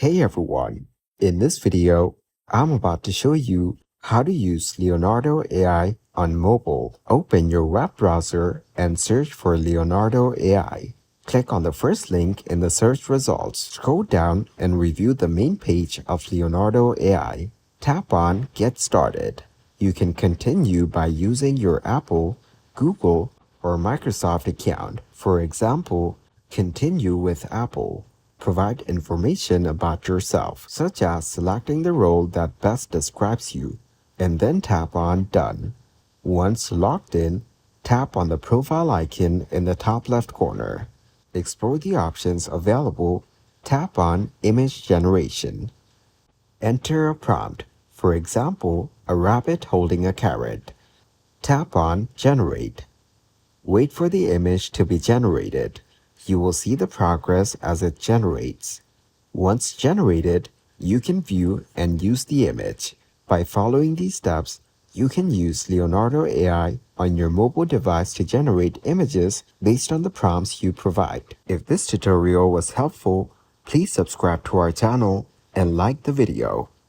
Hey everyone, in this video, I'm about to show you how to use Leonardo AI on mobile. Open your web browser and search for Leonardo AI. Click on the first link in the search results. Scroll down and review the main page of Leonardo AI. Tap on Get Started. You can continue by using your Apple, Google, or Microsoft account. For example, continue with Apple. Provide information about yourself, such as selecting the role that best describes you, and then tap on Done. Once logged in, tap on the profile icon in the top left corner. Explore the options available. Tap on Image Generation. Enter a prompt, for example, a rabbit holding a carrot. Tap on Generate. Wait for the image to be generated. You will see the progress as it generates. Once generated, you can view and use the image. By following these steps, you can use Leonardo AI on your mobile device to generate images based on the prompts you provide. If this tutorial was helpful, please subscribe to our channel and like the video.